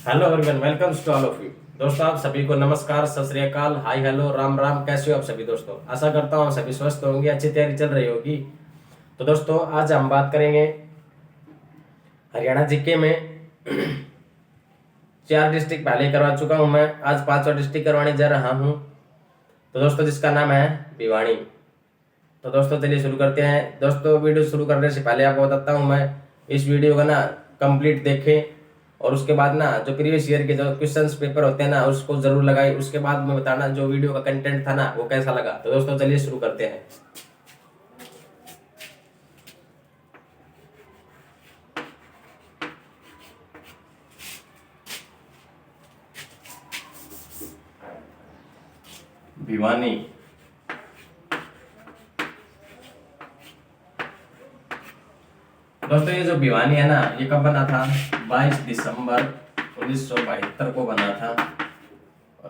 Hello everyone, welcome to all of you. दोस्तों, आप सभी को नमस्कार, सत श्री अकाल, हाय हेलो, राम राम। कैसे हो आप सभी दोस्तों? आशा करता हूँ आप सभी स्वस्थ होंगे, अच्छी तैयारी चल रही होगी। तो दोस्तों, आज हम बात करेंगे हरियाणा जीके में। 4 डिस्ट्रिक्ट पहले करवा चुका हूँ मैं, आज 5वां डिस्ट्रिक्ट करवाने जा रहा हूँ। तो दोस्तों, जिसका नाम है भिवानी। तो दोस्तों, चलिए शुरू करते हैं। दोस्तों, वीडियो शुरू करने से पहले आपको बताता हूँ मैं, इस वीडियो का ना कंप्लीट देखें और उसके बाद ना जो प्रीवियस ईयर के जो क्वेश्चंस पेपर होते हैं ना उसको जरूर लगाएं। उसके बाद में बताना जो वीडियो का कंटेंट था ना वो कैसा लगा। तो दोस्तों, चलिए शुरू करते हैं। भिवानी। दोस्तों, ये जो भिवानी है ना ये कब बना था? 22 दिसंबर 1972 को बना था।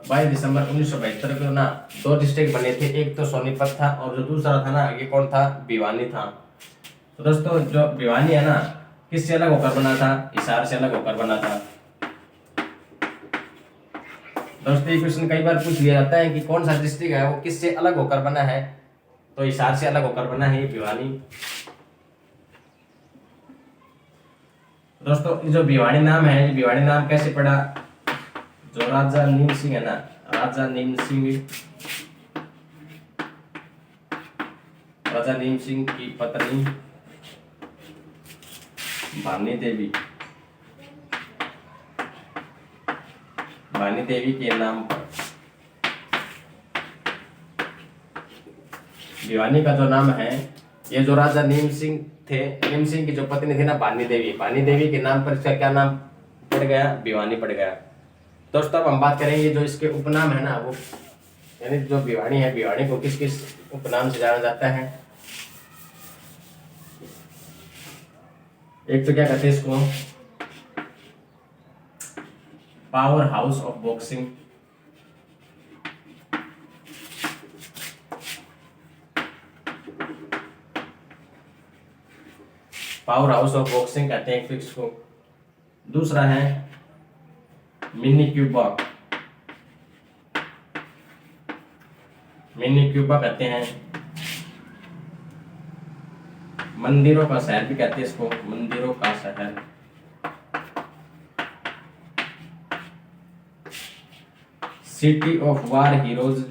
22 दिसंबर 1972 को ना 2 डिस्ट्रिक्ट बने थे, एक तो सोनीपत था और जो दूसरा था ना ये कौन था? भिवानी था। तो दोस्तों, जो भिवानी है ना किससे अलग होकर बना था? हिसार से अलग होकर बना था। दोस्तों, ये क्वेश्चन कई बार पूछ लिया जाता है कि कौन सा डिस्ट्रिक्ट है वो किससे अलग होकर बना है। तो हिसार से अलग होकर बना है भिवानी। दोस्तों, जो भिवानी नाम है, भिवानी नाम कैसे पड़ा? जो राजा नीम सिंह है ना, राजा नीम सिंह की पत्नी भानी देवी के नाम पर भिवानी का जो नाम है, ये जो राजा नीम सिंह थे, नीम सिंह की जो पत्नी थी ना भानी देवी के नाम पर इसका क्या नाम पड़ गया? भिवानी पड़ गया। दोस्तों, अब हम बात करेंगे जो इसके उपनाम है ना वो, यानी जो भिवानी है, भिवानी को किस किस उपनाम से जाना जाता है? एक तो क्या कहते हैं इसको? Power house of boxing. Power house of boxing कहते हैं फिक्स को। दूसरा है मिनी क्यूबा। मिनी क्यूबा कहते हैं। मंदिरों का शहर भी कहते हैं इसको, मंदिरों का शहर। City of war heroes.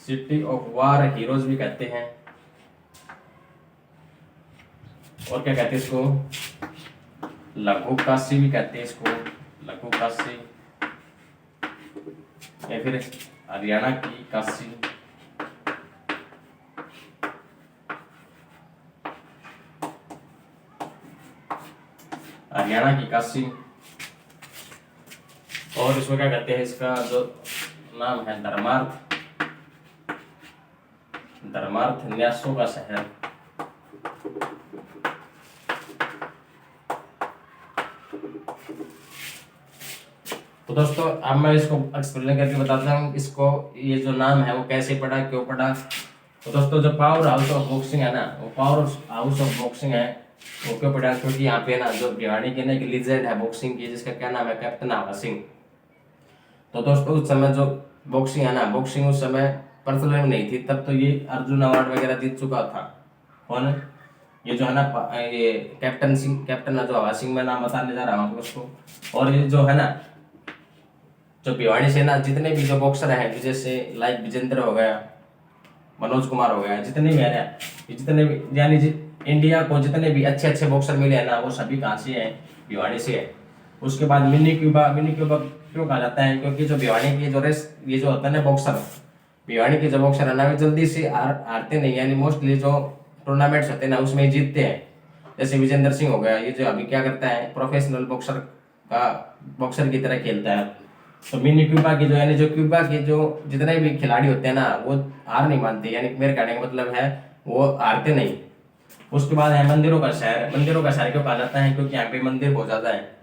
City of war heroes भी कहते हैं। और क्या कहते हैं इसको? लघु काशी भी कहते हैं इसको, लघु काशी, या फिर हरियाणा की काशी। हरियाणा की काशी। और इसको क्या कहते हैं? इसका जो नाम है धर्मार्थ न्यासों का शहर। तो दोस्तों, अब मैं इसको एक्सप्लेन करके बताता हूँ इसको, ये जो नाम है वो कैसे पड़ा, क्यों पड़ा। तो दोस्तों, जो पावर हाउस ऑफ बॉक्सिंग है ना, वो पावर हाउस ऑफ बॉक्सिंग है वो क्यों पड़ा? क्योंकि यहाँ पे ना जो भिवानी के ना एक लीजेंड है बॉक्सिंग की, जिसका क्या नाम है? कैप्टन आभा सिंह। तो दोस्तों, उस समय जो बॉक्सिंग है ना, बॉक्सिंग उस समय प्रचलन में नहीं थी, तब तो ये अर्जुन अवार्ड वगैरह जीत चुका था। कौन? ये जो है ना ये कैप्टन जो आभा सिंह, मैं नाम बताने जा रहा हूँ उसको। और ये जो है ना जो भिवानी से ना जितने भी जो बॉक्सर हैं, जैसे लाइक विजेंद्र हो गया, मनोज कुमार हो गया, जितने भी है ना, जितने भी यानी इंडिया को जितने भी अच्छे अच्छे बॉक्सर मिले हैं ना वो सभी कहाँ से हैं? भिवानी से है। उसके बाद मिनी क्यूबा क्यों कहा जाता है? क्योंकि जो भिवानी की जो रेस, ये जो होता है ना बॉक्सर, भिवानी के जो बॉक्सर है ना वे जल्दी से हारते नहीं, यानी मोस्टली जो टूर्नामेंट्स होते हैं ना उसमें जीतते हैं। जैसे विजेंद्र सिंह हो गया, ये जो अभी क्या करता है, प्रोफेशनल बॉक्सर की तरह खेलता है। तो मिनी क्यूबा की जो, यानी जो क्यूबा के जो जितने भी खिलाड़ी होते हैं ना वो हार नहीं मानते, यानी मेरे कहने का मतलब है वो हारते नहीं। उसके बाद है मंदिरों का शहर। मंदिरों का शहर क्यों कहा जाता है? क्योंकि यहाँ पे मंदिर बहुत ज्यादा है।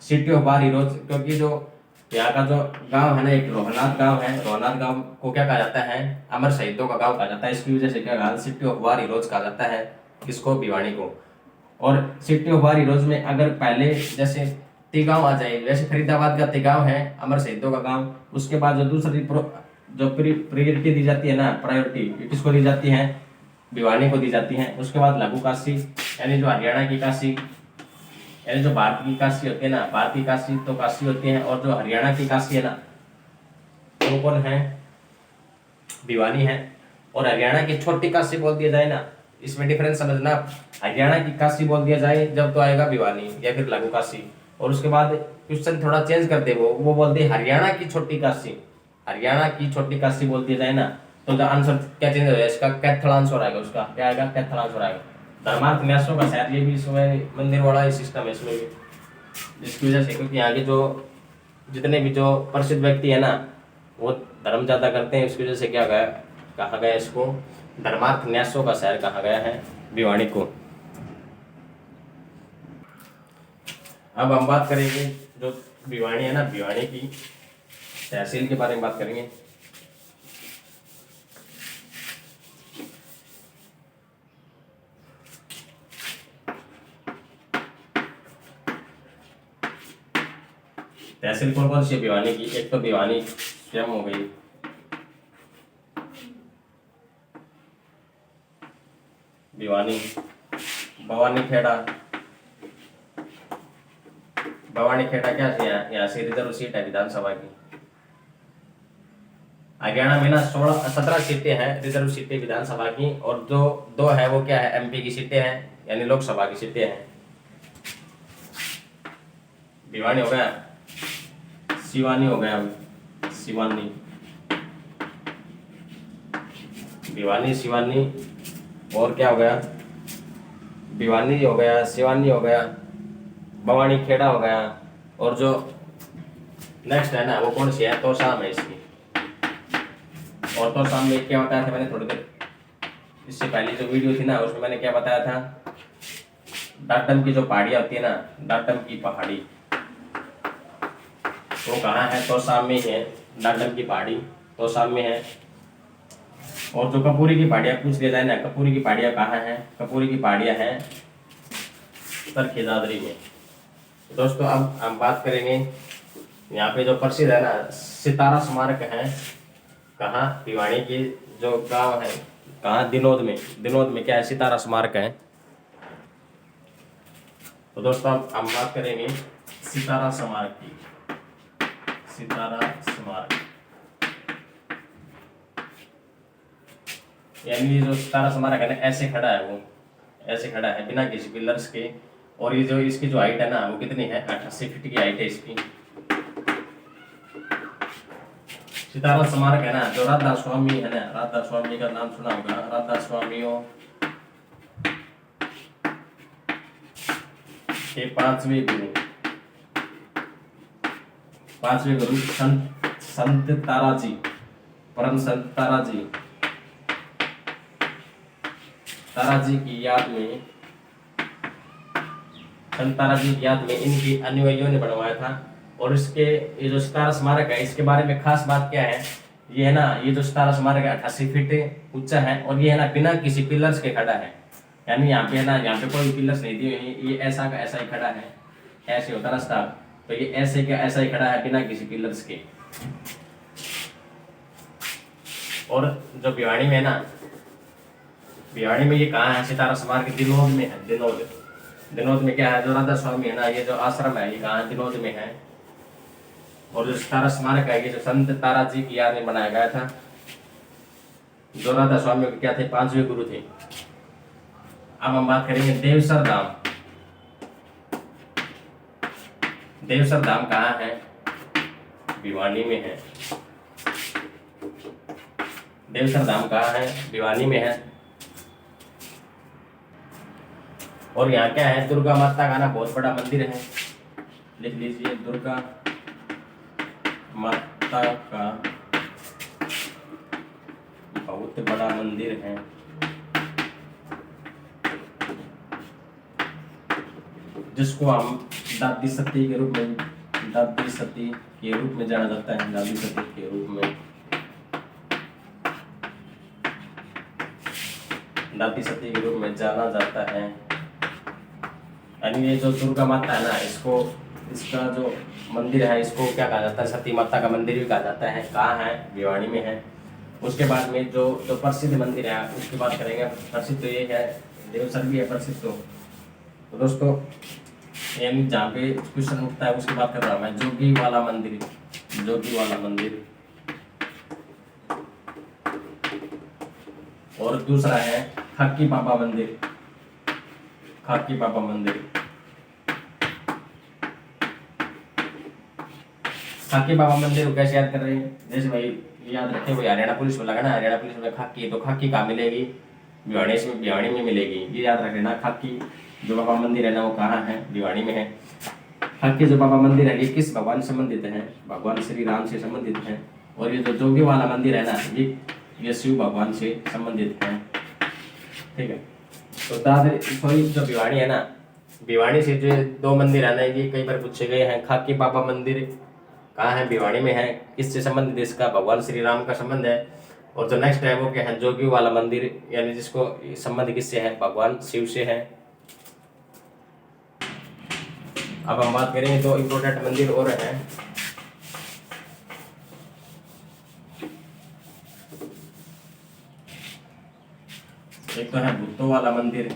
सिटी ऑफ वार हीरोज, क्योंकि जो यहाँ का जो गांव है ना, एक रोहनाथ गांव है, रोहनाथ गांव को क्या कहा जाता है? अमर शहीदों का गांव कहा जाता है। इसकी वजह से क्या कहा? सिटी ऑफ वार हीरोज कहा जाता है किसको? भिवानी को। और सिटी ऑफ वार हीरोज में अगर पहले जैसे तिगांव आ जाए, वैसे फरीदाबाद का तिगांव है अमर शहीदों का गांव, उसके बाद जो दूसरी जो प्रायोरिटी दी जाती है ना, प्रायोरिटी किसको दी जाती है, भिवानी को दी जाती है। उसके बाद लघु काशी यानी जो हरियाणा की काशी, यानी जो भारत की काशी होती है ना, भारत की काशी तो काशी होती है, और जो हरियाणा की काशी है ना वो कौन है, भिवानी है। और हरियाणा की छोटी काशी बोल दिया जाए ना, इसमें डिफरेंस समझना, हरियाणा की काशी बोल दिया जाए जब तो आएगा भिवानी या फिर लघु काशी। और उसके बाद क्वेश्चन थोड़ा चेंज करते वो बोलते हरियाणा की छोटी काशी, हरियाणा की छोटी काशी बोल दिया जाए ना, तो द आंसर क्या चेंज हो जाएगा, इसका कैथल आंसर आएगा, उसका क्या आएगा, कैथल आंसर आएगा। धर्मार्थ न्यासों का शायद ये भी इसमें मंदिर वाला ही सिस्टम है इसमें भी, जिसकी वजह से क्योंकि यहाँ के जो जितने भी जो प्रसिद्ध व्यक्ति है ना वो धर्म ज्यादा करते हैं, उसकी वजह से क्या गया, कहा गया इसको धर्मार्थ न्यासों का शहर कहा गया है भिवानी को। अब हम बात करेंगे जो भिवानी है ना, भिवानी की तहसील के बारे में बात करेंगे। तहसील कौन कौन सी है भिवानी की, एक तो भिवानी स्वयं हो गई, भिवानी, भवानी खेड़ा, भवानी खेड़ा क्या है, यहाँ से रिजर्व सीट है विधानसभा की। हरियाणा में ना 17 सीटें हैं रिजर्व सीटें विधानसभा की, और जो 2 है वो क्या है, एमपी की सीटें हैं यानी लोकसभा की सीटें हैं। भिवानी हो गया, सिवानी हो गया, सिवानी, भिवानी सिवानी, और क्या हो गया, भिवानी हो गया, सिवानी हो गया, भवानी खेड़ा हो गया, और जो नेक्स्ट है ना वो कौन सी है, तोशाम है इसकी। और तोशाम में क्या बताया था मैंने थोड़ी देर इससे पहले जो वीडियो थी ना उसमें मैंने क्या बताया था, डाटम की जो पहाड़ियाँ होती है ना, डाटम की पहाड़ी वो कहाँ है, तोशाम में है, डाटम की पहाड़ी तोशाम में है। और जो कपूरी की पहाड़ियाँ पूछ लिया जाए ना, कपूरी की पहाड़ियाँ कहाँ हैं, कपूरी की पहाड़ियाँ हैं तरखी दादरी में। दोस्तों अब हम बात करेंगे यहाँ पे जो प्रसिद्ध है ना सितारा स्मारक है, कहाँ, भिवानी के जो गांव है, कहाँ, दिनोद में, दिनोद में क्या है, सितारा स्मारक है। तो दोस्तों हम बात करेंगे सितारा स्मारक की, सितारा स्मारक यानी जो सितारा स्मारक है ना ऐसे खड़ा है, वो ऐसे खड़ा है बिना किसी पिलर्स के, और ये जो इसकी जो हाइट है ना वो कितनी है, 88 फीट की हाइट है इसकी। सितारा स्मारक है ना, जो राधा स्वामी है ना, राधा स्वामी का नाम सुना होगा, राधा स्वामियों के पांचवें गुरु संत ताराजी, परम संत ताराजी की याद में, संत ताराजी की याद में इनकी अनुयायियों ने बनवाया था। और इसके ये जो सितारा स्मारक है इसके बारे में खास बात क्या है, ये है ना, ये जो सितारा स्मारक है 88 फीट ऊंचा है, और ये है ना बिना किसी पिलर्स के खड़ा है, यानी यहाँ पे है ना, यहाँ पे कोई पिलर्स नहीं दिए हुए, ये ऐसा का ऐसा ही खड़ा है, ऐसे होता रास्ता, तो ये ऐसे का ऐसा ही खड़ा है बिना किसी पिलर्स के। और जो भिवानी में है ना, भिवानी में ये कहाँ है, सितारा स्मारक दिनोद में है, दिनोद में क्या है, जो राधा स्वामी है ना, ये जो आश्रम है ये कहाँ, दिनोद में है। और जो सितारा स्मारक है ये जो संत ताराजी की याद में बनाया गया था, जो राधा स्वामी के क्या थे, 5वें गुरु थे। अब हम बात करेंगे देवसर धाम। देवसर धाम कहाँ है, भिवानी में है। देवसर धाम कहाँ है, भिवानी में है। और यहाँ क्या है, दुर्गा माता का ना बहुत बड़ा मंदिर है, लिख लीजिए, दुर्गा माता का बहुत बड़ा मंदिर है, जिसको हम दादी सती के रूप में, दादी सती के रूप में जाना जाता है, दादी सती के रूप में, दादी सती के रूप में जाना जाता है। यानी ये जो दुर्गा माता है ना, इसको, इसका जो मंदिर है इसको क्या कहा जाता है, सती माता का मंदिर भी कहा जाता है। कहाँ है? भिवाड़ी में है। उसके बाद में जो जो प्रसिद्ध मंदिर है उसकी बात करेंगे। प्रसिद्ध तो ये है, देवसर भी है प्रसिद्ध। तो दोस्तों यानी जहाँ पे क्वेश्चन उठता है उसकी बात कर रहा हूँ मैं, जोगी वाला मंदिर। जोगी वाला मंदिर। और दूसरा है खाकी बाबा मंदिर। खाकी बाबा मंदिर। खाकी बाबा मंदिर को कैसे याद कर रहे हैं? जैसे भाई याद रखे, वही हरियाणा पुलिस में लगा ना, हरियाणा पुलिस में खाकी, तो खाकी कहाँ मिलेगी? भिवाड़ी में मिलेगी। ये याद रख लेना। खाकी जो बाबा मंदिर है ना वो कहाँ है? भिवाड़ी में है। खाकी जो बाबा मंदिर है ये किस भगवान से संबंधित है? भगवान श्री राम से संबंधित है। और ये जो जोगी वाला मंदिर है ना ये शिव भगवान से संबंधित है। ठीक है। तो दादर सॉरी जो भिवाड़ी है ना, भिवाड़ी से जो दो मंदिर है ना ये कई बार पूछे गए हैं। खाकी बाबा मंदिर कहाँ है? भिवाड़ी में है। किससे संबंधित? इसका भगवान श्री राम का संबंध है। और जो नेक्स्ट है वो क्या है? जोगी वाला मंदिर, यानी जिसको संबंध किससे है? भगवान शिव से है। अब हम बात करेंगे तो इम्पोर्टेंट मंदिर और है। एक तो है भूतों वाला मंदिर।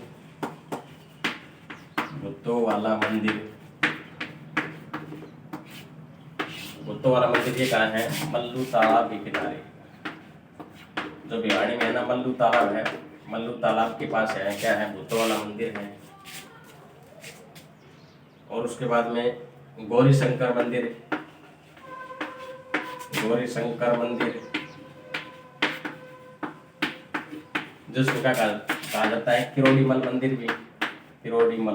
भूतों वाला मंदिर। भूतों वाला मंदिर ये कहाँ है? मल्लू तालाब के किनारे। जो भिवाड़ी में है ना मल्लू तालाब है, मल्लू तालाब के पास है। क्या है? भूतों वाला मंदिर है। और उसके बाद में गौरी शंकर मंदिर। गौरी शंकर मंदिर जिसको क्या कहा जाता है? किरोड़ीमल मंदिर भी। किरोड़ीमल।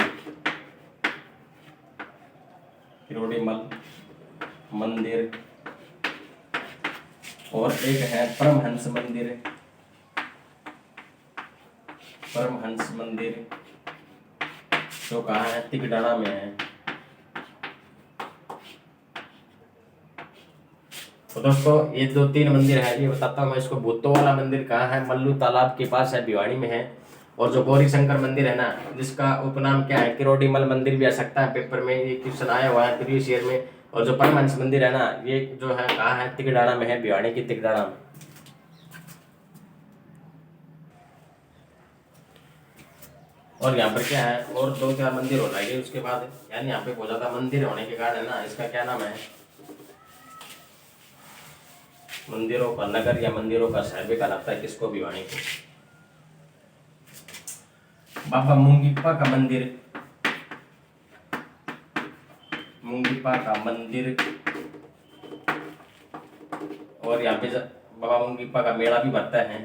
किरोड़ीमल मंदिर। और एक है परमहंस मंदिर। परमहंस मंदिर जो कहाँ है? तिगडाना में है। तो दोस्तों ये जो तीन मंदिर है ये बताता हूँ मैं इसको। भूतों वाला मंदिर कहाँ है? मल्लू तालाब के पास है, भिवाड़ी में है। और जो गौरी शंकर मंदिर है ना जिसका उपनाम क्या है? किरोड़ीमल मंदिर भी आ सकता है, पेपर में ये क्वेश्चन आया हुआ है प्रीवियस ईयर में। और जो परमहंस मंदिर है ना ये जो है कहाँ है? तिगडाना में है, भिवाड़ी की तिगडाना में। और यहाँ पर क्या है? और दो चार मंदिर हो जाएंगे उसके बाद, यानी यहाँ पे बहुत ज्यादा मंदिर होने के कारण ना इसका क्या नाम है? मंदिरों का नगर या मंदिरों का शहर भी कहलाता है किसको? भिवाड़ी को। बाबा मुंगीप्पा का मंदिर। मुंगीप्पा का मंदिर। और यहाँ पे बाबा मुंगीप्पा का मेला भी भरता है।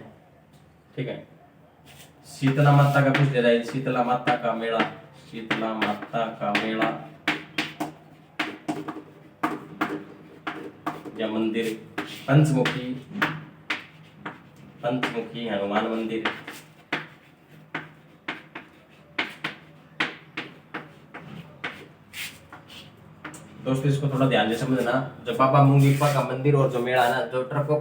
ठीक है। शीतला माता का कुछ दे रहा है। शीतला माता का मेला। शीतला माता का मेला या मंदिर। पंचमुखी। पंचमुखी हनुमान मंदिर। दोस्तों इसको थोड़ा ध्यान से समझना। जो बाबा मुंगीप्पा का मंदिर और जो मेला है ना, जो ट्रकों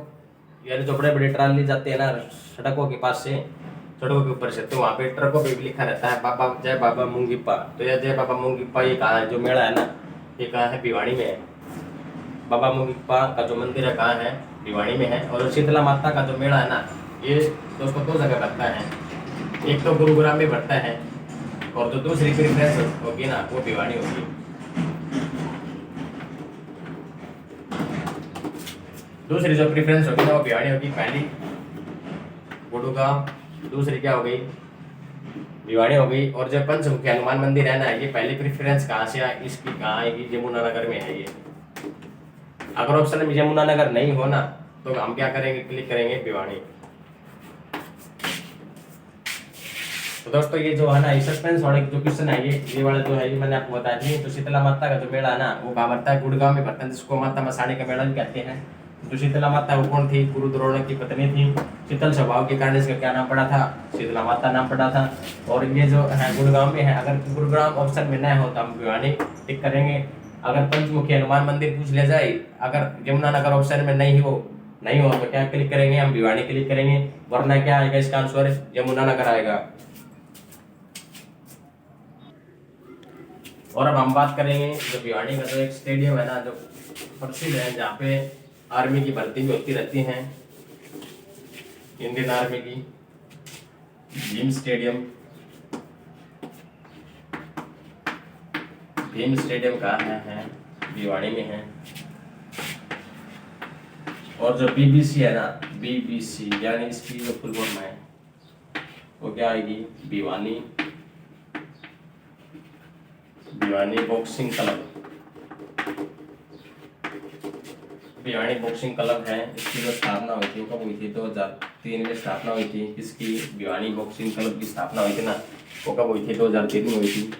यानी जो बड़े बड़े ट्राली जाते हैं ना सड़कों के पास से, सड़कों के ऊपर से, तो वहाँ पे ट्रकों पे भी लिखा रहता है बाबा जय बाबा मुंगीप्पा। तो यह जय बाबा मुंगीप्पा ये कहाँ है? जो मेला है ना ये कहाँ है? भिवाड़ी में है। बाबा मुंगीप्पा का जो मंदिर है कहाँ है? भिवाड़ी में है। और शीतला माता का जो मेला है ना ये दोस्तों दो जगह लगता है। एक तो गुरुग्राम में बढ़ता है और जो दूसरी प्रेफरेंस होगी ना वो भिवाड़ी होगी। दूसरी जो प्रेफरेंस होगी ना वो भिवाड़ी होगी। पहली गुरुग्राम, दूसरी क्या हो गई? भिवाड़ी हो गई। और जो पंचमुखी हनुमान मंदिर है ना ये पहली प्रेफरेंस कहाँ से इसकी कहाँ आएगी? यमुनानगर में है ये। अगर ऑप्शन में यमुनानगर नहीं हो ना तो हम क्या करेंगे? क्लिक करेंगे भिवाड़ी। तो दोस्तों ये जो है ना सस्पेंस वाले जो क्वेश्चन है ये वाला जो है ये मैंने आपको बताया थी। तो शीतला माता का जो मेला है ना वो कहाँ बढ़ता है? गुड़गांव में बढ़ता है, जिसको माता मसाणी का मेला भी कहते हैं। तो शीतला माता वो कौन थी? गुरु द्रोण की पत्नी थी। शीतल स्वभाव के कारण इसका क्या नाम पड़ा था? शीतला माता नाम पड़ा था। और ये जो है गुड़गांव में है। अगर गुरुग्राम ऑप्शन में न हो तो हम भिवाड़ी टिक करेंगे। अगर पंचमुखी हनुमान मंदिर पूछ ले जाए, अगर यमुनानगर ऑप्शन में नहीं हो तो क्या क्लिक करेंगे? हम भिवाड़ी क्लिक करेंगे। वरना क्या आएगा इसका आंसर? यमुनानगर आएगा। और अब हम बात करेंगे जो भिवानी का जो एक स्टेडियम है ना, जो प्रसिद्ध है, जहाँ पे आर्मी की भर्ती भी होती रहती है, इंडियन आर्मी की, भीम स्टेडियम। भीम स्टेडियम कहाँ है? भिवानी में है। और जो बीबीसी है ना, बीबीसी यानी इसकी जो फुल फॉर्म है वो क्या आएगी? Bhiwani boxing club. Bhiwani boxing club है, इसकी जो स्थापना हुई थी वो कब हुई थी? 2003 में स्थापना हुई थी। इसकी भिवानी बॉक्सिंग क्लब की स्थापना हुई थी ना, वो कब हुई थी? 2003 में हुई थी।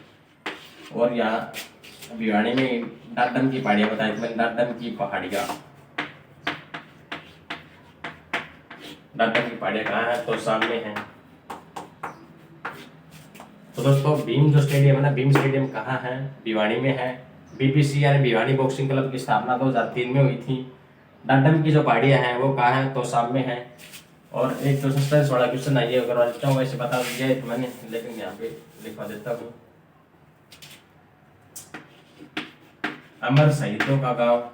और यहाँ भिवानी में डाडम की पहाड़ियाँ बताई थी मैंने, डाडम की पहाड़ियाँ। डाडम की पहाड़ियाँ कहाँ है? तो सामने है। तो दोस्तों भीम जो स्टेडियम है ना, भीम स्टेडियम कहाँ है? भिवानी में है। बीबीसी यानी भिवानी बॉक्सिंग क्लब की स्थापना 2003 में हुई थी। डाडम की जो पहाड़ियाँ हैं वो कहाँ है? तो सामने है। और एक जो सस्पेंस वाला क्वेश्चन है ये करवा देता हूँ, वैसे बता दिया है मैंने, लेकिन यहाँ पे लिखवा देता हूँ। अमर शहीदों का गांव,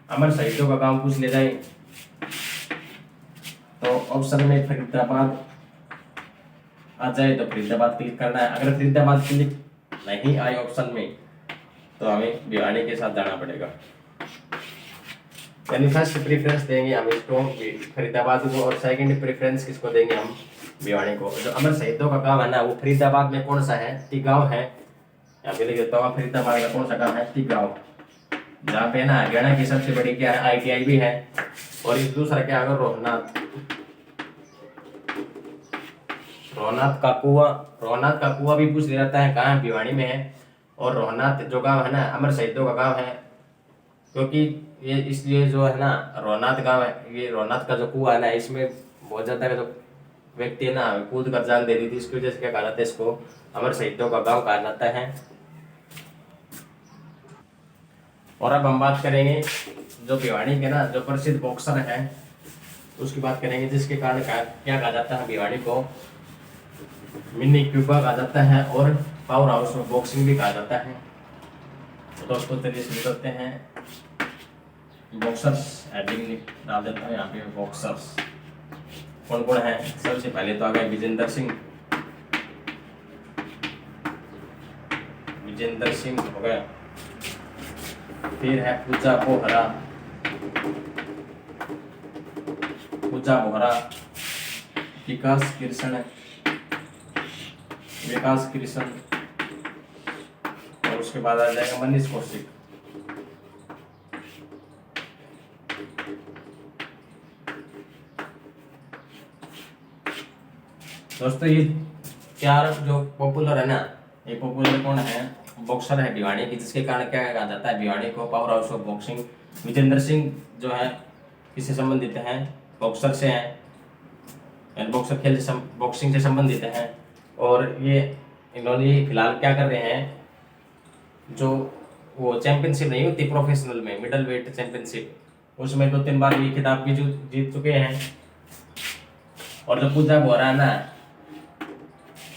अमर शहीदों का गांव पूछ ले जाए तो ऑप्शन में फरीदाबाद आ जाए तो फरीदाबाद क्लिक करना है। अगर फरीदाबाद क्लिक नहीं आए ऑप्शन में तो हमें भिवानी के साथ जाना पड़ेगा। यानी फर्स्ट प्रेफरेंस देंगे हम इसको फरीदाबाद को, और सेकंड प्रेफरेंस किसको देंगे? हम भिवानी को। जो अमर शहीदों का गांव है ना, वो फरीदाबाद में कौन सा है? टिगांव है। यहाँ पे लिख देता हूँ, फरीदाबाद का कौन सा गांव है? टिगांव। जहाँ पे ना हरियाणा की सबसे बड़ी क्या है? ITI भी है। और इस दूसरा क्या है? रोहनाथ, रोहनाथ का कुआं भी पूछ लिया जाता है, कहाँ? भिवानी में है। और रोहनाथ जो गांव है ना, अमर शहीदों का गांव है, क्योंकि ये इसलिए जो है ना रोहनाथ गांव है, ये रोहनाथ का जो कुआं है ना, इसमें बहुत ज्यादा जो व्यक्ति है ना कूद कर जान दे दी थी, इसकी वजह से क्या कहा जाता है? इसको अमर शहीदों का गांव कहा जाता है। और अब हम बात करेंगे जो भिवानी के ना जो प्रसिद्ध बॉक्सर है उसकी बात करेंगे, जिसके कारण क्या कहा जाता है? भिवानी को मिनी क्यूबा कहा जाता है और पावर हाउस ऑफ बॉक्सिंग भी कहा जाता है। तो दोस्तों चलिए शुरू करते हैं। बॉक्सर्स हेडिंग डाल देता हूँ यहाँ पे। बॉक्सर्स कौन कौन है? सबसे पहले तो आ गए विजेंद्र सिंह, विजेंद्र सिंह हो गया। फिर है पूजा बोहरा, पूजा बोहरा। विकास कृष्ण, विकास कृष्ण। और उसके बाद आ जाएगा मनीष कौशिक। दोस्तों ये चार जो पॉपुलर है ना, ये पॉपुलर कौन है? बॉक्सर है भिवानी की, जिसके कारण क्या कहा जाता है भिवानी को powerhouse of boxing. Vijender Singh जो है किससे संबंधित हैं? बॉक्सर से हैं, बॉक्सर खेल से बॉक्सिंग से संबंधित हैं। और ये इन्होंने फिलहाल क्या कर रहे हैं? जो वो चैंपियनशिप नहीं होती प्रोफेशनल में, मिडल वेट चैंपियनशिप, उसमें 2-3 बार ये खिताब भी जीत चुके हैं। और जो पूजा बोहरा है ना,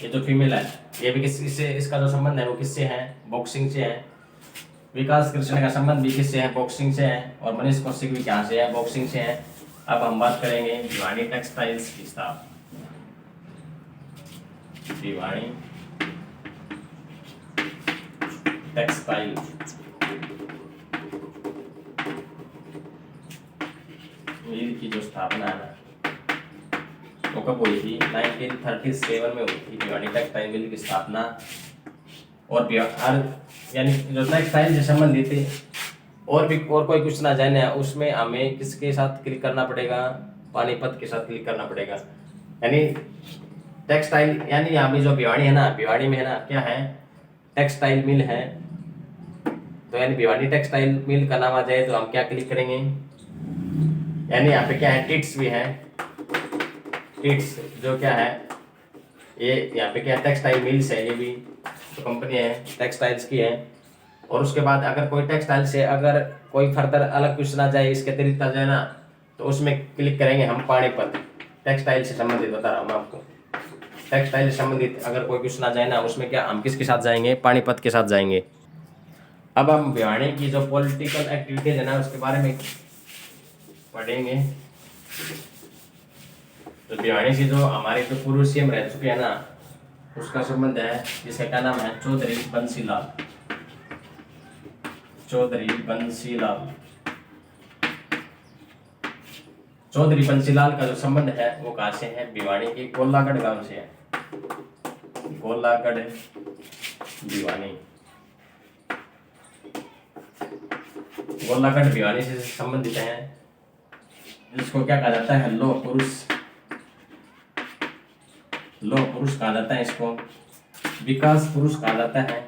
ये जो फीमेल है, ये भी किससे, इसका जो संबंध है वो किससे है? बॉक्सिंग से है। विकास कृष्ण का संबंध भी किससे है? बॉक्सिंग से है। और मनीष कौशिक भी कहाँ से है? बॉक्सिंग से है। अब हम बात करेंगे भिवानी टेक्सटाइल्स की स्थापना। भिवानी टेक्सटाइल मिल की जो स्थापना है ना, वो कब हुई थी? 1937 में हुई थी भिवानी टेक्सटाइल मिल की स्थापना। और बिहार यानी जो टेक्सटाइल से संबंधित थे और भी और कोई कुछ ना जाने उसमें हमें किसके साथ क्लिक करना पड़ेगा? पानीपत के साथ क्लिक करना पड़ेगा। यानी टेक्सटाइल यानी यहाँ पे जो भिवानी है ना, भिवानी में है ना क्या है? टेक्सटाइल मिल है। तो यानी भिवानी टेक्सटाइल मिल का नाम आ जाए तो हम क्या क्लिक करेंगे? यानी यहाँ पे क्या है? टिट्स भी है। टिट्स जो क्या है, ये यहाँ पे क्या है? टेक्सटाइल मिल्स है, ये भी तो कंपनी है टेक्सटाइल्स की है। और उसके बाद अगर कोई टेक्सटाइल से अगर कोई फर्दर अलग कुछ ना जाए, इसके अतिरिक्त आ जाए ना, तो उसमें क्लिक करेंगे हम पानीपत। टेक्सटाइल से संबंधित बता रहा हूँ मैं आपको। टेक्सटाइल से संबंधित अगर कोई क्वेश्चन आ जाए ना, उसमें क्या हम किसके साथ जाएंगे, पानीपत के साथ जाएंगे। अब हम भिवानी की जो पॉलिटिकल एक्टिविटीज है ना उसके बारे में पढ़ेंगे। तो भिवानी से जो हमारे जो पूर्व सीएम रह चुके हैं ना उसका संबंध है, जिसका क्या नाम है, चौधरी बंसीलाल। चौधरी बंसीलाल, चौधरी बंसीलाल का जो संबंध है वो कहाँ से है, भिवानी के गोलागढ़ गांव से है। गोलागढ़ भिवानी, गोलागढ़ भिवानी से संबंधित है, जिसको क्या कहा जाता है, लौह पुरुष। लौह पुरुष कहा जाता है इसको, विकास पुरुष कहा जाता है।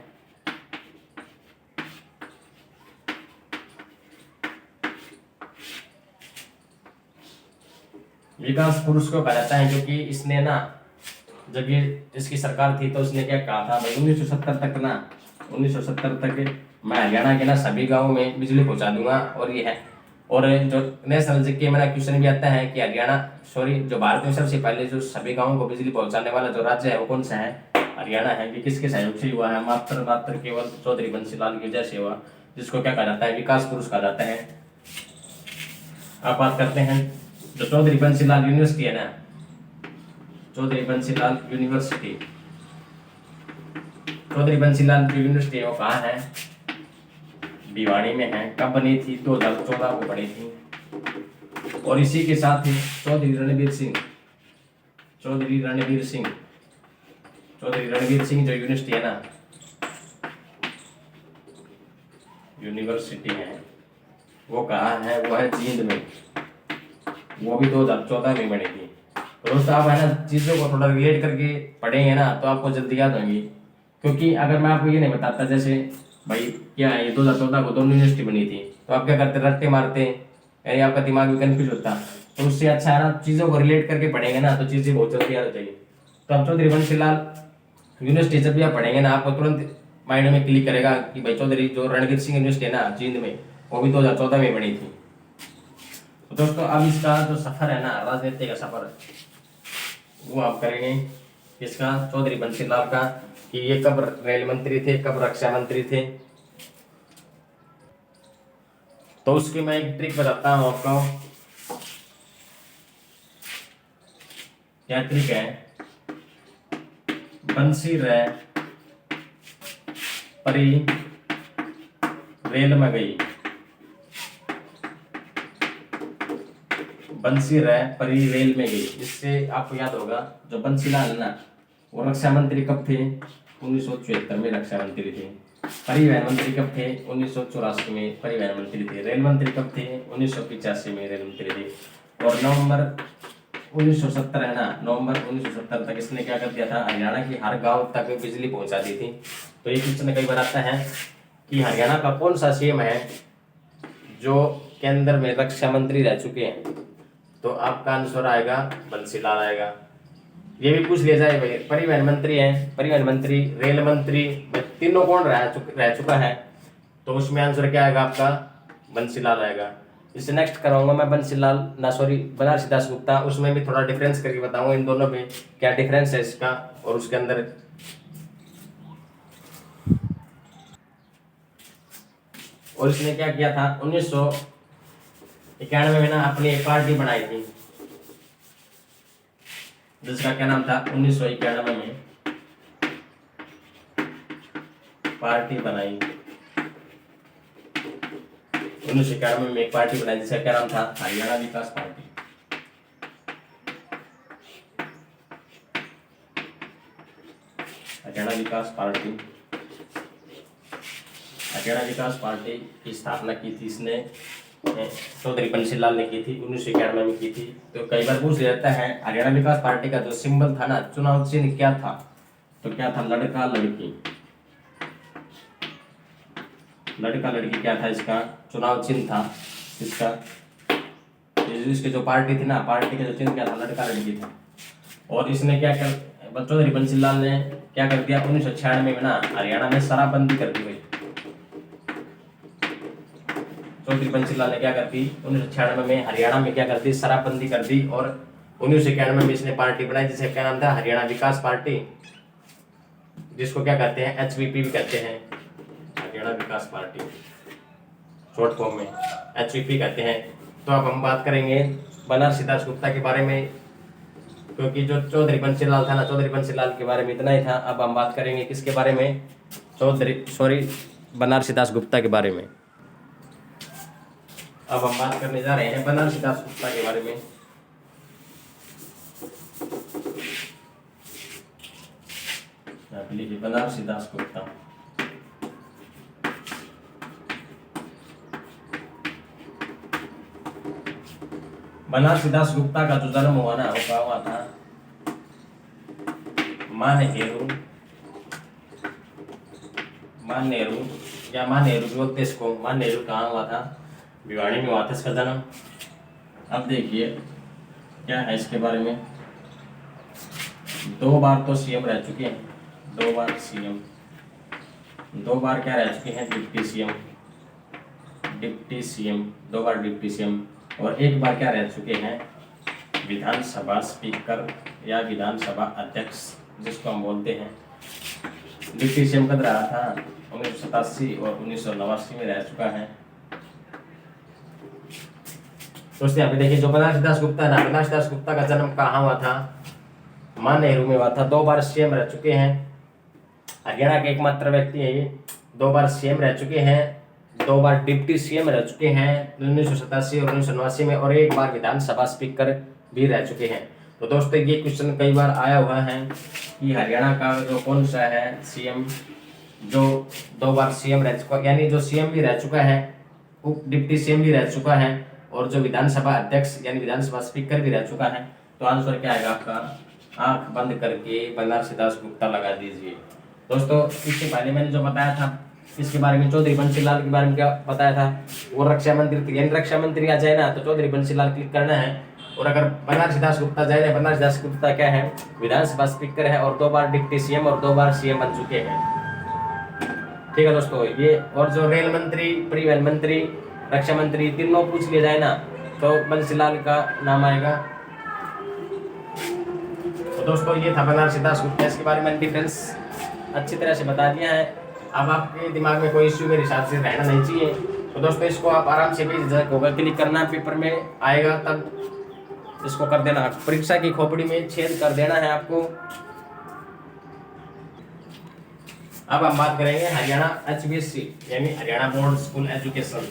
विकास पुरुष को कहा जाता है क्योंकि इसने ना, जब ये इसकी सरकार थी तो उसने क्या कहा था भाई, 1970 तक ना, 1970 तक मैं हरियाणा के ना सभी गांवों में बिजली पहुंचा दूंगा। और ये है, और जो नेशनल जीके में ना क्वेश्चन भी आता है कि हरियाणा, सॉरी, जो भारत में सबसे पहले जो सभी गांवों को बिजली पहुंचाने वाला जो राज्य है वो कौन सा है, हरियाणा है। ये किसके सहयोग से हुआ है, मात्र केवल चौधरी बंसीलाल की वजह से हुआ, जिसको क्या कहा जाता है, विकास पुरुष कहा जाता है। अब बात करते हैं जो चौधरी बंसीलाल यूनिवर्सिटी है ना, चौधरी बंसीलाल यूनिवर्सिटी, चौधरी बंसीलाल की यूनिवर्सिटी है वो कहाँ है, भिवानी में है। कब बनी थी, 2014 को बनी थी। और इसी के साथ ही चौधरी रणवीर सिंह, चौधरी रणवीर सिंह, चौधरी रणवीर सिंह जो यूनिवर्सिटी है ना, यूनिवर्सिटी है वो कहाँ है, वो है जींद में। वो भी 2014 में बनी थी। तो दोस्तों आप है ना चीज़ों को थोड़ा रिलेट करके पढ़ेंगे ना तो आपको जल्दी याद होंगी। क्योंकि अगर मैं आपको ये नहीं बताता जैसे भाई क्या है, ये 2014 को दोनों यूनिवर्सिटी बनी थी, तो आप क्या करते, रट्टे मारते, यानी आपका दिमाग भी कंफ्यूज होता। तो उससे अच्छा है ना चीज़ों को रिलेट करके पढ़ेंगे ना तो चीज़ें बहुत जल्दी याद हो जाएगी। तो आप चौधरी बंसीलाल यूनिवर्सिटी जब भी आप पढ़ेंगे ना आपको तुरंत माइंड में क्लिक करेगा कि भाई चौधरी जो रणवीर सिंह यूनिवर्सिटी है ना जींद में, वो भी 2014 में बनी थी। तो दोस्तों अब इसका जो सफर है ना, राजनीति का सफर, वो आप करेंगे इसका, चौधरी बंसीलाल का, कि ये कब रेल मंत्री थे, कब रक्षा मंत्री थे। तो उसकी मैं एक ट्रिक बताता हूँ आपको। क्या ट्रिक है, बंसी रे परी रेल में गई, बंसी रे परी रेल में गई। इससे आपको याद होगा जो बंसीलाल ना वो रक्षा मंत्री कब थे, 1976 में रक्षा मंत्री थे। परिवहन मंत्री कब थे, 1984 में परिवहन मंत्री थे। रेल मंत्री कब थे, 1985 में रेल मंत्री थे। और नवंबर 1970 है ना, नवंबर 1970 तक इसने क्या कर दिया था, हरियाणा की हर गांव तक बिजली पहुंचा दी थी। तो ये क्वेश्चन कई बार आता है कि हरियाणा का कौन सा सीएम है जो केंद्र में रक्षा मंत्री रह चुके हैं, तो आपका आंसर आएगा बंसीलाल आएगा। ये भी पूछ लिया जाए भाई परिवहन मंत्री है, परिवहन मंत्री, रेल मंत्री, तीनों कौन रह चुका है, तो उसमें आंसर क्या आएगा आपका, बंसीलाल आएगा। इससे नेक्स्ट कराऊंगा मैं बंसीलाल ना, सॉरी, बनारसी दास गुप्ता। उसमें भी थोड़ा डिफरेंस करके बताऊंगा इन दोनों में क्या डिफरेंस है इसका और उसके अंदर। और इसने क्या किया था, 1991 में ना अपनी एक पार्टी बनाई थी जिसका क्या नाम था, 1991 में पार्टी बनाई, 1991 में एक पार्टी बनाई जिसका क्या नाम था, हरियाणा विकास पार्टी। हरियाणा विकास पार्टी, हरियाणा विकास पार्टी की स्थापना की थी इसने, चौधरी बंसीलाल ने की थी, 1991 में की थी। तो कई बार पूछ जाता है हरियाणा विकास पार्टी का जो सिंबल था ना, चुनाव चिन्ह क्या था, तो क्या था, लड़का लड़की। लड़का लड़की क्या था इसका चुनाव चिन्ह था इसका, इसकी जो पार्टी थी ना, पार्टी का जो चिन्ह क्या था, लड़का लड़की था। और इसने क्या कर, चौधरी बंसीलाल ने क्या कर दिया, 1996 में ना हरियाणा में शराबबंदी कर दी गई। चौधरी बंसीलाल ने क्या कर दी, 1996 में हरियाणा में क्या कर दी, शराबबंदी कर दी। और 1991 में इसने पार्टी बनाई जिसे क्या नाम था, हरियाणा विकास पार्टी, जिसको क्या कहते हैं, HVP भी कहते हैं, हरियाणा विकास पार्टी शॉर्ट फॉर्म में HVP कहते हैं। तो अब हम बात करेंगे बनारसी दास गुप्ता के बारे में, क्योंकि जो चौधरी बंसी लाल था ना, चौधरी बंसी लाल के बारे में इतना ही था। अब हम बात करेंगे किसके बारे में, बनारसी दास गुप्ता के बारे में। अब हम बात करने जा रहे हैं बनारसी दास गुप्ता के बारे में। लिखिए बनारसी दास गुप्ता। बनारसी दास गुप्ता का जो जन्म हुआ ना, वो कहाँ हुआ था, मानेरू या मानेरू बोलते इसको, मानेरू कहाँ हुआ था, भिवाड़ी में हुआ था इसका जन्म। अब देखिए क्या है इसके बारे में। 2 बार तो CM रह चुके हैं, 2 बार CM, 2 बार क्या रह चुके हैं, डिप्टी CM, 2 बार डिप्टी CM, और 1 बार क्या रह चुके हैं, विधानसभा स्पीकर या विधानसभा अध्यक्ष जिसको हम बोलते हैं। डिप्टी CM कब रहा था, 1987 और 1989 में रह चुका है। दोस्तों यहाँ पे देखिए जो बनारसी दास गुप्ता है ना, बनारसी दास गुप्ता का जन्म कहाँ हुआ था, नेहरू में हुआ था। 2 बार CM रह चुके हैं, हरियाणा के एकमात्र व्यक्ति है ये। 2 बार CM रह चुके हैं, 2 बार डिप्टी CM रह चुके हैं 1987 और 1989 में, और 1 बार विधानसभा स्पीकर भी रह चुके हैं। तो दोस्तों ये क्वेश्चन कई बार आया हुआ है कि हरियाणा का जो कौन सा है CM जो 2 बार CM रह चुका, यानी जो CM भी रह चुका है, उप डिप्टी CM भी रह चुका है, और जो विधानसभा अध्यक्ष यानी विधानसभा स्पीकर भी रह चुका है। तो आंसर क्या आएगा आपका, आंख बंद करके बनारसी दास गुप्ता लगा दीजिए। दोस्तों इससे पहले मैंने जो बताया था इसके बारे में, चौधरी बंसी लाल के बारे में क्या बताया था, वो रक्षा मंत्री थे। यानी रक्षा मंत्री आ जाए ना तो चौधरी बंसी लाल क्लिक करना है, और अगर बनारसी दास गुप्ता जाए ना, बनारसी दास गुप्ता क्या है, विधानसभा स्पीकर है और 2 बार डिप्टी CM और 2 बार CM बन चुके हैं। ठीक है दोस्तों ये, और जो रेल मंत्री, परिवहन मंत्री, रक्षा मंत्री तीनों पूछ लिया जाए ना तो बंसी लाल का नाम आएगा। तो दोस्तों ये था बनारसी दास गुप्ता, इसके बारे में डिफरेंस अच्छी तरह से बता दिया है। अब आपके दिमाग में कोई इश्यू मेरे हिसाब से रहना नहीं चाहिए। तो दोस्तों इसको आप आराम से भी गूगल क्लिक करना, पेपर में आएगा तब इसको कर देना, परीक्षा की खोपड़ी में छेद कर देना है आपको। अब हम बात करेंगे हरियाणा HBSC यानी Haryana board school education,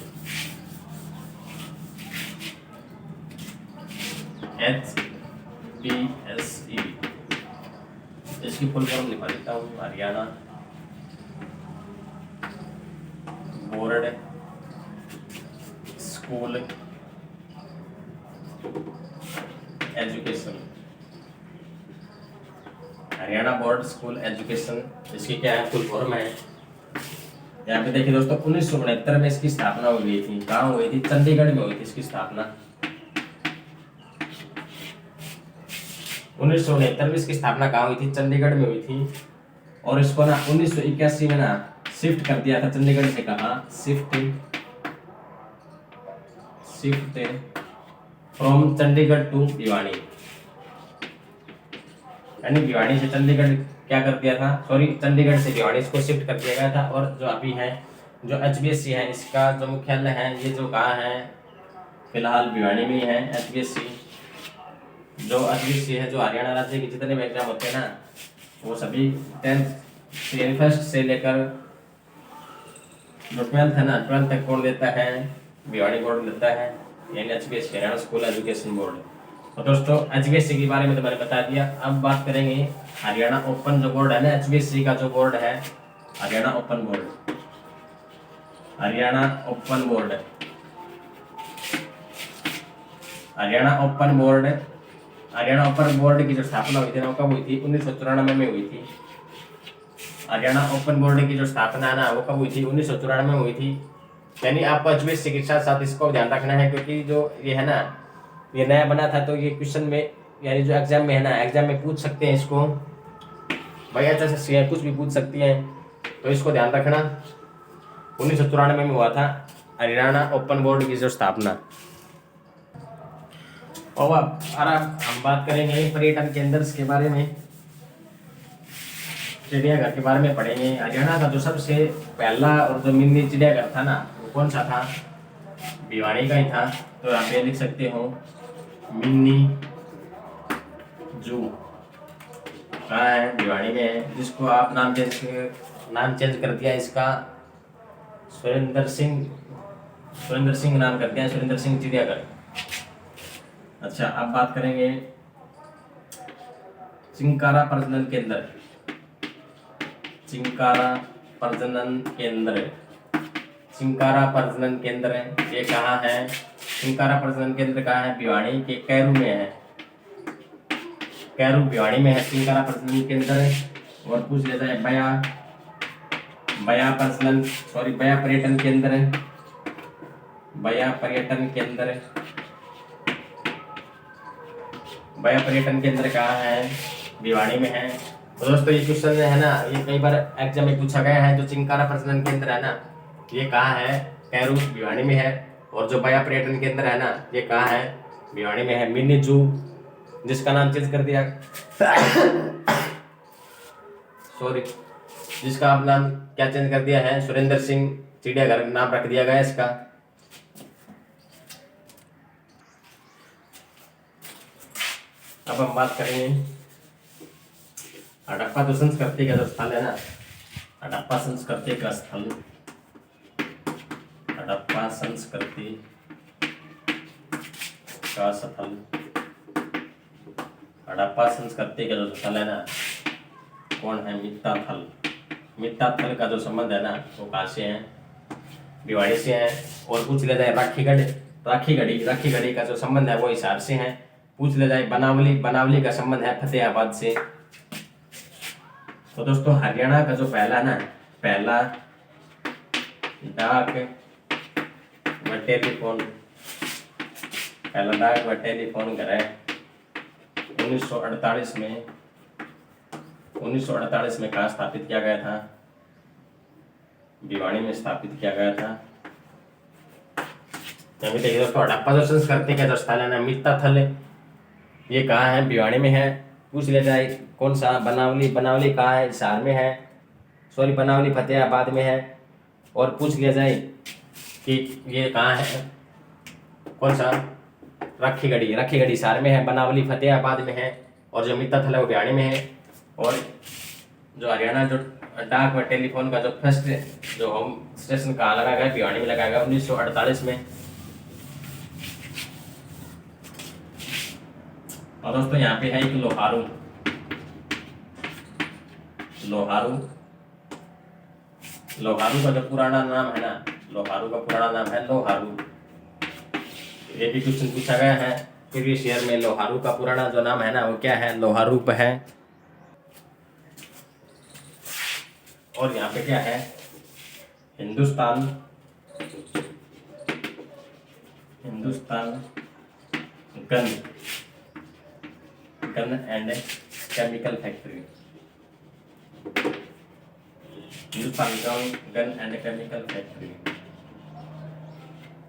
HBSE। इसकी फुल फॉर्म लिखा देता हूँ, Haryana board school education, Haryana board school education, इसकी क्या है फुल फॉर्म है। यहाँ पे देखिए दोस्तों 1969 में इसकी स्थापना हुई थी। कहाँ हुई थी, चंडीगढ़ में हुई थी इसकी स्थापना। 1969 में इसकी स्थापना कहाँ हुई थी, चंडीगढ़ में हुई थी। और इसको ना 1981 में ना शिफ्ट कर दिया था चंडीगढ़ से, कहा shift from Chandigarh to Bhiwani, यानी भिवानी से चंडीगढ़ क्या कर दिया था, सॉरी चंडीगढ़ से भिवानी इसको शिफ्ट कर दिया गया था। और जो अभी है जो HBSC है, इसका जो मुख्यालय है ये जो कहाँ है, फिलहाल भिवानी में ही है HBSC। जो HBSC है जो हरियाणा राज्य के जितने भी एग्जाम होते हैं ना, वो सभी 10th फर्स्ट से लेकर जो 12th है ना, 12th तक कौन देता है, भिवानी बोर्ड देता है, यानी HBSC Haryana school education board. तो दोस्तों HBSC के बारे में तो मैंने बता दिया। अब बात करेंगे हरियाणा ओपन जो बोर्ड है ना, HBSC का जो बोर्ड है Haryana open board, Haryana open board, Haryana open board, Haryana open board की जो स्थापना हुई थी ना, कब हुई थी, 1994 में हुई थी। हरियाणा ओपन बोर्ड की जो स्थापना है ना, वो कब हुई थी, 1994 में हुई थी। यानी आपको HBSC के साथ साथ इसको ध्यान रखना है, क्योंकि जो ये है ना, ये नया बना था, तो ये क्वेश्चन में यानी जो एग्जाम में है ना, एग्जाम में पूछ सकते हैं इसको, भाई HSC है कुछ भी पूछ सकती हैं, तो इसको ध्यान रखना। 1994 में हुआ था हरियाणा ओपन बोर्ड की जो स्थापना। और अब हम बात करेंगे पर्यटन केंद्र के बारे में, चिड़ियाघर के बारे में पढ़ेंगे। हरियाणा का जो सबसे पहला और जो मिनी चिड़ियाघर था ना, वो कौन सा था? भिवानी का ही था। तो यहाँ पे लिख सकते हो मिनी जू कहाँ है? भिवानी में है, जिसको आप नाम चेंज कर दिया इसका, सुरेंद्र सिंह नाम कर दिया, सुरेंद्र सिंह चिड़ियाघर। अच्छा, अब बात करेंगे चिंकारा प्रजनन केंद्र। चिंकारा प्रजनन केंद्र ये कहाँ है? चिंकारा प्रजनन केंद्र कहाँ है? भिवानी के कैरू में है। कैरू भिवानी में है चिंकारा प्रजनन केंद्र। और पूछ लेता है बया पर्यटन केंद्र। बया पर्यटन केंद्र कहाँ है? भिवानी में है। तो दोस्तों ये क्वेश्चन है ना, ये कई बार एग्जाम में पूछा गया है। जो चिंकारा प्रजनन केंद्र है ना, ये कहाँ है? कैरू भिवानी में है। और जो बया पर्यटन केंद्र है ना, ये कहाँ है? भिवानी में है। मिनी जू, जिसका नाम चेंज कर दिया सॉरी, जिसका आप नाम क्या चेंज कर दिया है? सुरेंद्र सिंह चिड़ियाघर नाम रख दिया गया इसका। अब हम बात करेंगे हड़प्पा जो संस्कृति का जो स्थल है ना, हड़प्पा संस्कृति का स्थल, हड़प्पा संस्कृति का स्थल, हड़प्पा संस्कृति का जो स्थल है ना, कौन है? मित्ताथल। मित्ताथल का जो संबंध है ना, वो कहाँ से है? भिवाड़ी से है। और पूछ ले जाए राखी गढ़ी का जो संबंध है वो हिसार से है। पूछ ले जाए बनावली का संबंध है फतेहाबाद से। तो दोस्तों हरियाणा का जो पहला डाक व टेलीफोन घर है 1948 में कहाँ स्थापित किया गया था? भिवानी में स्थापित किया गया था। अभी देखिए दोस्तों, हड़प्पा जो संस्कृति का जो स्थल है ना, मित्ताथल, ये कहाँ है? भिवानी में है। पूछ लिया जाए कौन सा? बनावली कहाँ है? हिसार में है। सॉरी, बनावली फतेहाबाद में है। और पूछ लिया जाए कि ये कहाँ है? कौन सा? राखी गढ़ी हिसार में है। बनावली फतेहाबाद में है। और जो मित्ताथल है वो भिवानी में है। और जो हरियाणा जो डाक व टेलीफोन का जो फर्स्ट जो होम स्टेशन कहाँ लगाया गया? भिवानी में लगाया गया 1948 में। और दोस्तों यहाँ पे है एक लोहारू का जो पुराना नाम है ना, लोहारू। ये भी क्वेश्चन पूछा गया है प्रीवियस ईयर में। लोहारू का पुराना जो नाम है ना, वो क्या है? लोहारूप है। और यहाँ पे क्या है? Hindustan gun and chemical factory. Hindustan gun and chemical factory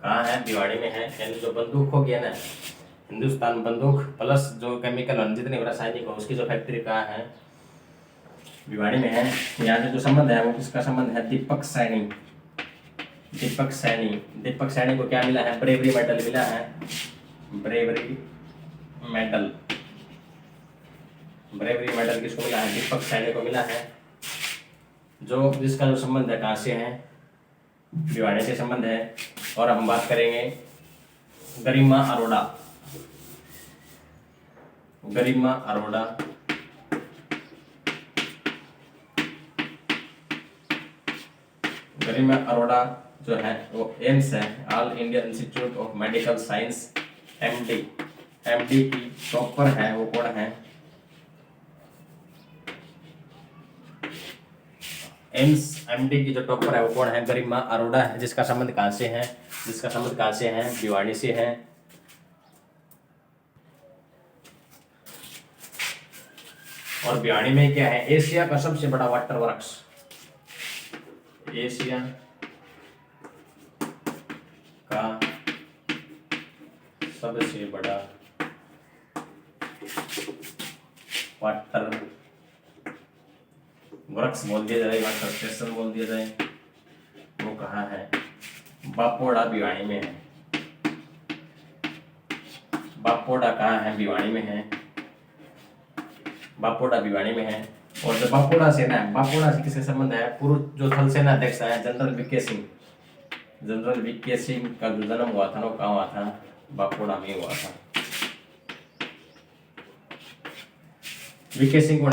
कहाँ है? भिवाड़ी में है। यानी जो बंदूक हो गया ना, हिंदुस्तान बंदूक प्लस जो केमिकल जितने रासायनिक हो, उसकी जो फैक्ट्री कहाँ है? भिवाड़ी में है। यहाँ से जो संबंध है वो किसका संबंध है? दीपक सैनी को क्या मिला है? ब्रेवरी मेडल मिला है। ब्रेवरी मेडल किसको मिला है? दीपक सैनी को मिला है। जो जिसका जो संबंध है कहाँ से है? भिवाड़ी से संबंध है। और अब हम बात करेंगे गरिमा अरोड़ा जो है वो एम्स है, all India institute of medical science, MD की टॉपर है। वो कौन है? एम्स एमडी की जो टॉपर है वो कौन है? गरिमा अरोड़ा है। जिसका संबंध कहाँ से है? भिवाड़ी से है। और भिवाड़ी में क्या है? एशिया का सबसे बड़ा वाटर वर्क्स, एशिया का सबसे बड़ा वाटर वृक्ष बोल दिया जाए, वाटर स्टेशन बोल दिया जाए, वो कहाँ है? बापोड़ा भिवानी में है। बापोड़ा कहाँ है? भिवानी में है। बापोड़ा भिवानी में है। और जो बापोड़ा सेना है, बापोड़ा से किसके संबंध है? पूर्व जो थल सेना अध्यक्ष है general VK Singh, general VK Singh का जो जन्म हुआ था वो कहाँ हुआ था? बापोड़ा में हुआ था। वीके सिंह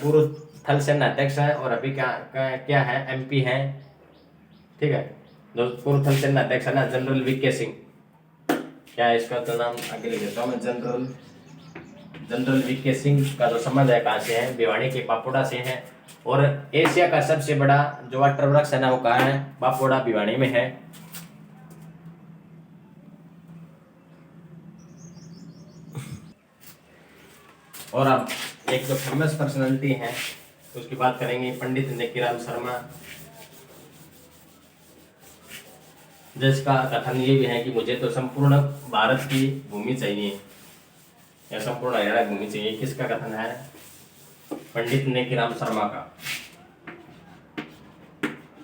पूर्व थल सेना अध्यक्ष है और अभी क्या है? एमपी है। ठीक है, जो पूर्व थल सेना अध्यक्ष है ना जनरल वीके सिंह, क्या है इसका तो नाम आगे लिख देता हूँ मैं। जनरल वीके सिंह का जो संबंध है कहाँ से है? भिवानी के बापोड़ा से है। और एशिया का सबसे बड़ा जो वाटर वृक्ष है ना वो कहाँ है? बापोड़ा भिवानी में है। और अब एक जो फेमस पर्सनालिटी है उसकी बात करेंगे, पंडित नेकीराम शर्मा, जिसका कथन ये भी है कि मुझे तो संपूर्ण भारत की भूमि चाहिए या संपूर्ण हरियाणा भूमि चाहिए। किसका कथन है? पंडित नेकीराम शर्मा का।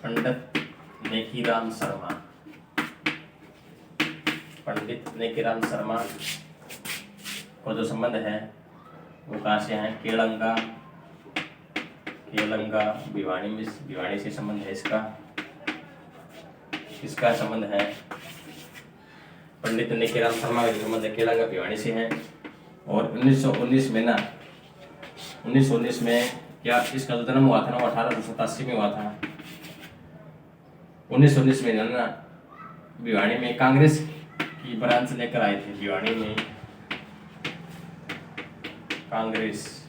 पंडित नेकीराम शर्मा, पंडित नेकीराम शर्मा को जो संबंध है वो कहाँ से है? केलंगा भिवानी से संबंध है इसका। किसका संबंध है? पंडित नेकीराम शर्मा का संबंध है केलंगा भिवानी से है। और 1919 में ना 1919 में क्या इसका जो जन्म हुआ था ना वो 1887 में हुआ था। 1919 में ना भिवानी में कांग्रेस की ब्रांच लेकर आए थे। भिवानी में कांग्रेस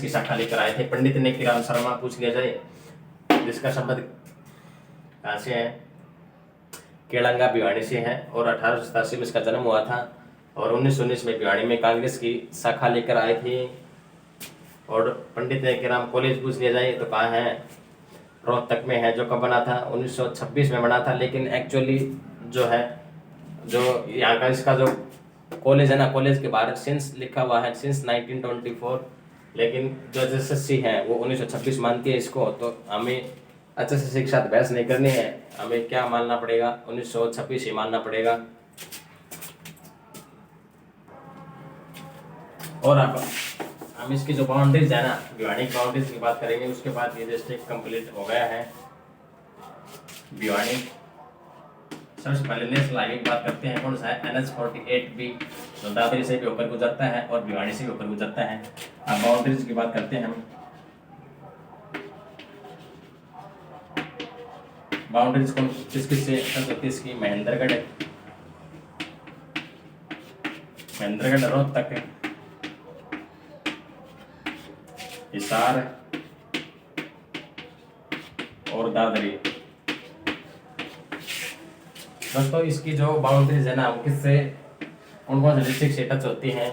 की शाखा लेकर आए थे पंडित नेकीराम शर्मा। पूछ लिया जाए जिसका संबंध कहाँ से है? केलंगा भिवानी से है। और 1887 में इसका जन्म हुआ था और 1919 में भिवानी में कांग्रेस की शाखा लेकर आए थे। और पंडित नेकीराम कॉलेज पूछ लिया जाए तो कहाँ है? रोहतक में है। जो कब बना था? 1926 में बना था। लेकिन एक्चुअली जो है जो यहाँ का इसका जो कॉलेज है ना, कॉलेज के बाहर सिंस लिखा हुआ है सिंस 1924, लेकिन जो एसएससी है वो 1926 मानती है इसको। तो हमें एसएससी के साथ बहस नहीं करनी है, हमें क्या मानना पड़ेगा? 1926 ही मानना पड़ेगा। और अब हम इसकी जो बाउंड्रीज है ना, भिवानी की बाउंड्रीज की बात करेंगे। उसके बाद ये डिस्ट्रिक्ट कंप्लीट हो गया है भिवानी। सबसे पहले नेशनल हाईवे की बात करते हैं। कौन सा है? NH-48B, जो दादरी से भी होकर गुजरता है और भिवानी से भी होकर गुजरता है। अब बाउंड्रीज की बात करते हैं हम। बाउंड्रीज कौन किस किस से होती है इसकी? महेंद्रगढ़ रोहतक, हिसार और दादरी। दोस्तों इसकी जो बाउंड्रीज है ना वो किससे कौन कौन से डिस्ट्रिक्ट से टच होती हैं?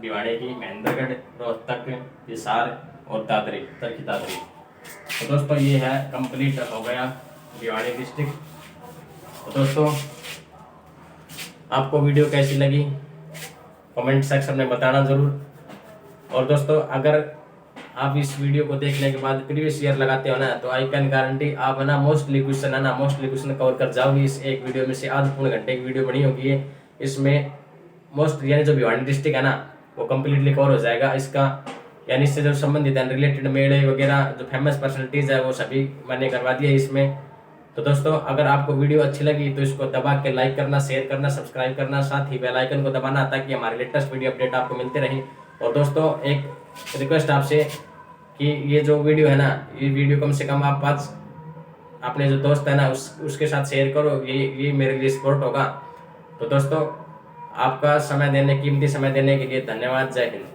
भिवानी की, महेंद्रगढ़, रोहतक, हिसार और दादरी, तरकी दादरी। तो दोस्तों ये है कंप्लीट हो गया भिवानी डिस्ट्रिक्ट। तो दोस्तों आपको वीडियो कैसी लगी कमेंट सेक्शन में बताना ज़रूर। और दोस्तों अगर आप इस वीडियो को देखने के बाद प्रीवियस ईयर लगाते हो ना तो आई कैन गारंटी आप है ना मोस्टली क्वेश्चन कवर कर जाओगे इस एक वीडियो में से। आधे पौने घंटे की वीडियो बनी होगी है, इसमें मोस्ट यानी जो भिवानी डिस्ट्रिक्ट है ना वो कम्प्लीटली कवर हो जाएगा इसका। यानी इससे जो संबंधित है रिलेटेड मेले वगैरह जो फेमस पर्सनैलिटीज़ है वो सभी मैंने करवा दिया इसमें। तो दोस्तों अगर आपको वीडियो अच्छी लगी तो इसको दबा के लाइक करना, शेयर करना, सब्सक्राइब करना, साथ ही बेल आइकन को दबाना ताकि हमारे लेटेस्ट वीडियो अपडेट आपको मिलते रहें। और दोस्तों एक रिक्वेस्ट आपसे कि ये जो वीडियो है ना ये वीडियो कम से कम आप 5 अपने जो दोस्त है ना उसके साथ शेयर करो, ये मेरे लिए सपोर्ट होगा। तो दोस्तों आपका कीमती समय देने के लिए धन्यवाद। जय हिंद।